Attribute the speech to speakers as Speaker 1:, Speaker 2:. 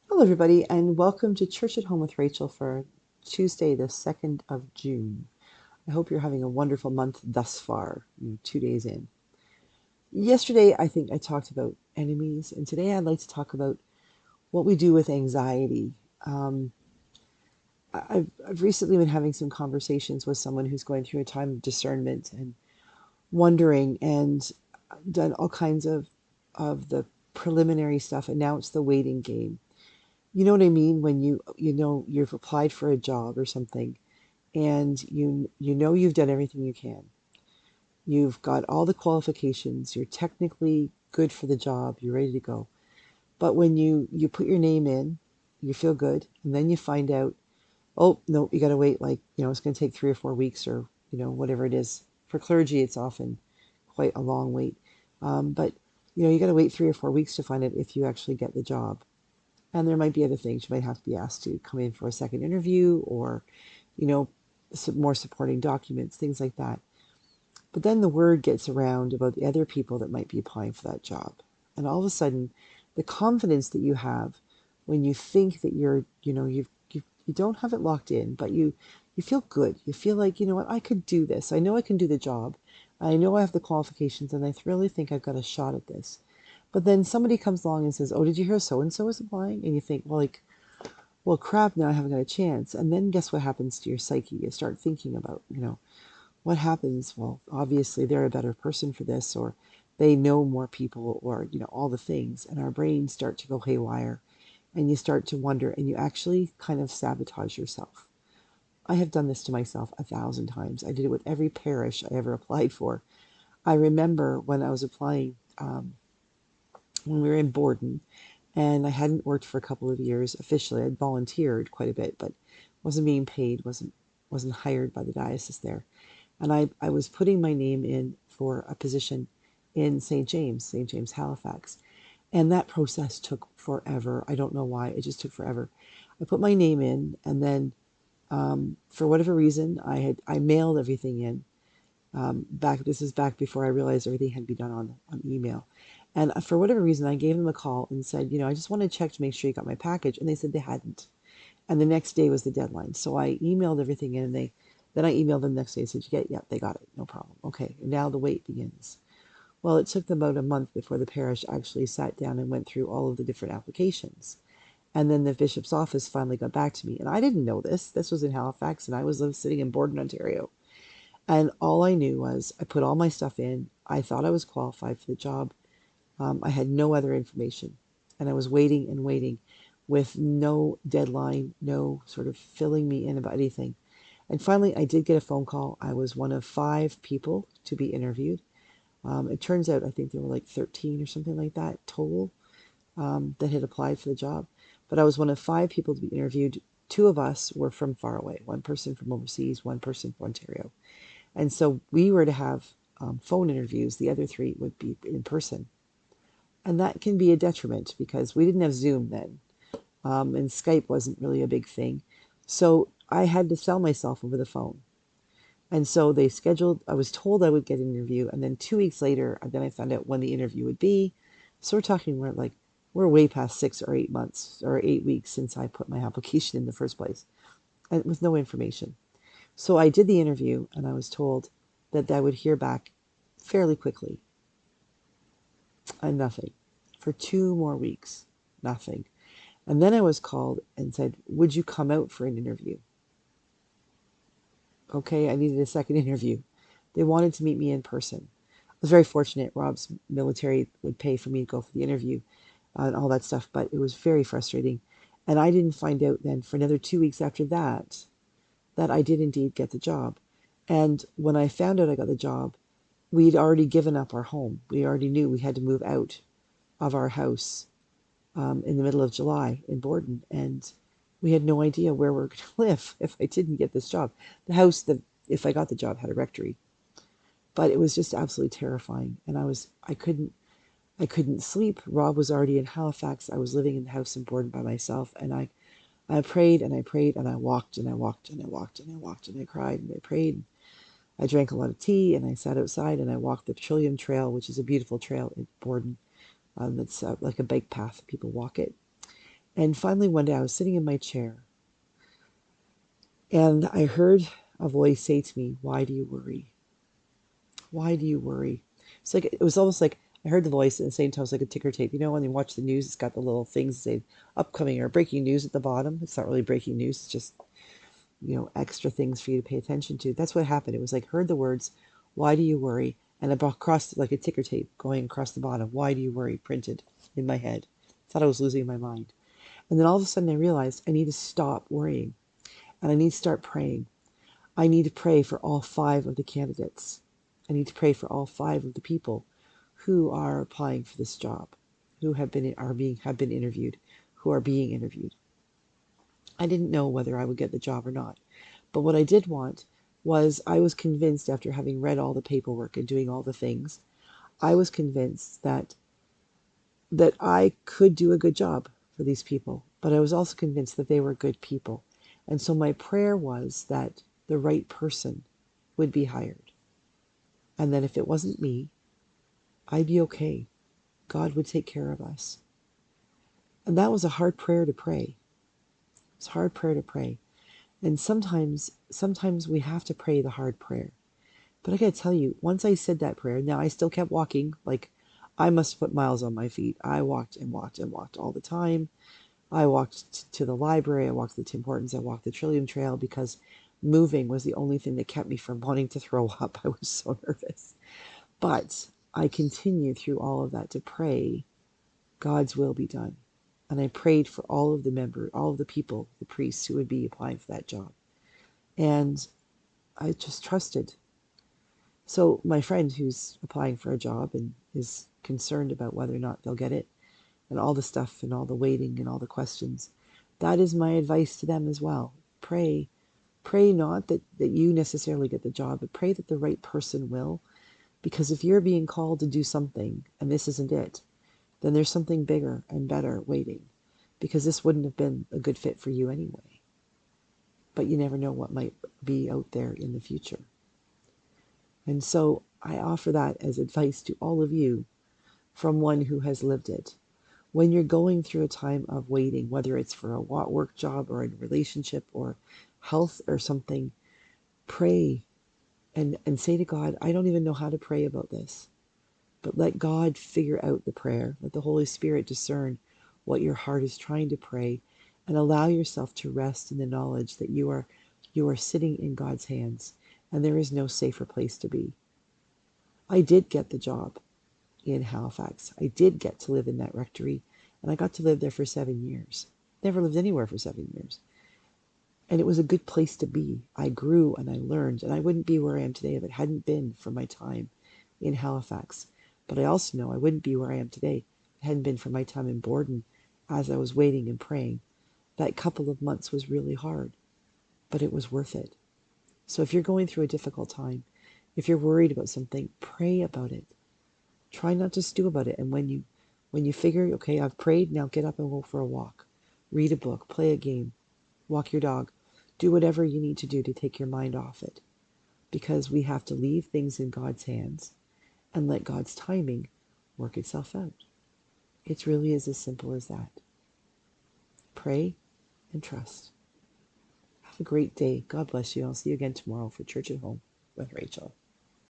Speaker 1: Hello, everybody, and welcome to Church at Home with Rachel for Tuesday, the 2nd of June. I hope you're having a wonderful month thus far, 2 days in. Yesterday, I think I talked about enemies, and today I'd like to talk about what we do with anxiety. Um, I've recently been having some conversations with someone who's going through a time of discernment and wondering and done all kinds of the preliminary stuff, and now it's the waiting game. You know what I mean? When you've applied for a job or something, and you know you've done everything you can. You've got all the qualifications. You're technically good for the job. You're ready to go. But when you put your name in, you feel good, and then you find out, oh no, you got to wait, like, it's going to take 3 or 4 weeks, or whatever it is. For clergy, it's often quite a long wait. But you got to wait 3 or 4 weeks to find out if you actually get the job. And there might be other things. You might have to be asked to come in for a second interview, or, you know, some more supporting documents, things like that. But then the word gets around about the other people that might be applying for that job. And all of a sudden, the confidence that you have when you think that you don't have it locked in, but you feel good. You feel like, you know what, I could do this. I know I can do the job. I know I have the qualifications, and I really think I've got a shot at this. But then somebody comes along and says, "Oh, did you hear so and so is applying?" And you think, well, like, well, crap, now I haven't got a chance. And then guess what happens to your psyche? You start thinking about, what happens? Well, obviously they're a better person for this, or they know more people, or, all the things. And our brains start to go haywire, and you start to wonder, and you actually kind of sabotage yourself. I have done this to myself 1,000 times. I did it with every parish I ever applied for. I remember when I was applying, when we were in Borden, and I hadn't worked for a couple of years officially. I'd volunteered quite a bit, but wasn't being paid, wasn't hired by the diocese there. And I was putting my name in for a position in St. James, Halifax. And that process took forever. I don't know why. It just took forever. I put my name in, and then for whatever reason, I mailed everything in. This is back before I realized everything had to be done on email. And for whatever reason, I gave them a call and said, I just want to check to make sure you got my package. And they said they hadn't. And the next day was the deadline. So I emailed everything in, and then I emailed them the next day and said, you get it? Yeah, they got it. No problem. Okay. And now the wait begins. Well, it took them about a month before the parish actually sat down and went through all of the different applications. And then the bishop's office finally got back to me. And I didn't know this. This was in Halifax, and I was sitting in Borden, Ontario. And all I knew was I put all my stuff in. I thought I was qualified for the job. I had no other information. And I was waiting and waiting with no deadline, no sort of filling me in about anything. And finally, I did get a phone call. I was one of 5 people to be interviewed. It turns out I think there were like 13 or something like that total, that had applied for the job. But I was one of 5 people to be interviewed. 2 of us were from far away, one person from overseas, one person from Ontario. And so we were to have phone interviews. The other 3 would be in person. And that can be a detriment because we didn't have Zoom then, and Skype wasn't really a big thing. So I had to sell myself over the phone. And so they scheduled, I was told I would get an interview. And then 2 weeks later, then I found out when the interview would be. So we're way past 6 or 8 months or 8 weeks since I put my application in the first place, and with no information. So I did the interview, and I was told that I would hear back fairly quickly, and nothing. For 2 more weeks, nothing. And then I was called and said, would you come out for an interview? Okay, I needed a second interview. They wanted to meet me in person. I was very fortunate. Rob's military would pay for me to go for the interview, and all that stuff, but it was very frustrating. And I didn't find out then for another 2 weeks after that I did indeed get the job. And when I found out I got the job, we'd already given up our home. We already knew we had to move out of our house, in the middle of July in Borden, and we had no idea where we were going to live if I didn't get this job. The house that, if I got the job, had a rectory, but it was just absolutely terrifying. And I couldn't sleep. Rob was already in Halifax. I was living in the house in Borden by myself, and I prayed and I prayed, and I walked and I walked and I walked and I walked and I cried and I prayed. I drank a lot of tea, and I sat outside and I walked the Petroleum Trail, which is a beautiful trail in Borden. It's like a bike path. People walk it. And finally, one day I was sitting in my chair and I heard a voice say to me, "Why do you worry? Why do you worry?" It's like, it was almost like I heard the voice, and at the same time, it was like a ticker tape. You know, when you watch the news, it's got the little things that say upcoming or breaking news at the bottom. It's not really breaking news, it's just, extra things for you to pay attention to. That's what happened. It was like, heard the words, "Why do you worry?" And across, like a ticker tape going across the bottom, "Why do you worry?" printed in my head. Thought I was losing my mind. And then all of a sudden I realized I need to stop worrying and I need to start praying. I need to pray for all five of the candidates. I need to pray for all five of the people who are applying for this job, who have been interviewed, who are being interviewed. I didn't know whether I would get the job or not. But what I did want was, I was convinced, after having read all the paperwork and doing all the things, I was convinced that I could do a good job for these people. But I was also convinced that they were good people. And so my prayer was that the right person would be hired. And that if it wasn't me, I'd be okay. God would take care of us. And that was a hard prayer to pray. It's a hard prayer to pray. And sometimes we have to pray the hard prayer. But I gotta tell you, once I said that prayer, now I still kept walking. Like, I must have put miles on my feet. I walked and walked and walked all the time. I walked to the library. I walked the Tim Hortons. I walked the Trillium Trail, because moving was the only thing that kept me from wanting to throw up. I was so nervous. But I continued through all of that to pray God's will be done. And I prayed for all of the members, all of the people, the priests who would be applying for that job. And I just trusted. So my friend who's applying for a job and is concerned about whether or not they'll get it, and all the stuff and all the waiting and all the questions, that is my advice to them as well. Pray. Pray not that you necessarily get the job, but pray that the right person will. Because if you're being called to do something and this isn't it, then there's something bigger and better waiting. Because this wouldn't have been a good fit for you anyway. But you never know what might be out there in the future. And so I offer that as advice to all of you, from one who has lived it. When you're going through a time of waiting, whether it's for a work job or a relationship or health or something, pray and say to God, "I don't even know how to pray about this." But let God figure out the prayer. Let the Holy Spirit discern what your heart is trying to pray, and allow yourself to rest in the knowledge that you are sitting in God's hands, and there is no safer place to be. I did get the job in Halifax. I did get to live in that rectory, and I got to live there for 7 years. Never lived anywhere for 7 years. And it was a good place to be. I grew and I learned, and I wouldn't be where I am today if it hadn't been for my time in Halifax. But I also know I wouldn't be where I am today if it hadn't been for my time in Borden as I was waiting and praying. That couple of months was really hard, but it was worth it. So if you're going through a difficult time, if you're worried about something, pray about it. Try not to stew about it. And when you figure, okay, I've prayed, now get up and go for a walk. Read a book, play a game, walk your dog. Do whatever you need to do to take your mind off it. Because we have to leave things in God's hands and let God's timing work itself out. It really is as simple as that. Pray and trust. Have a great day. God bless you. I'll see you again tomorrow for Church at Home with Rachel.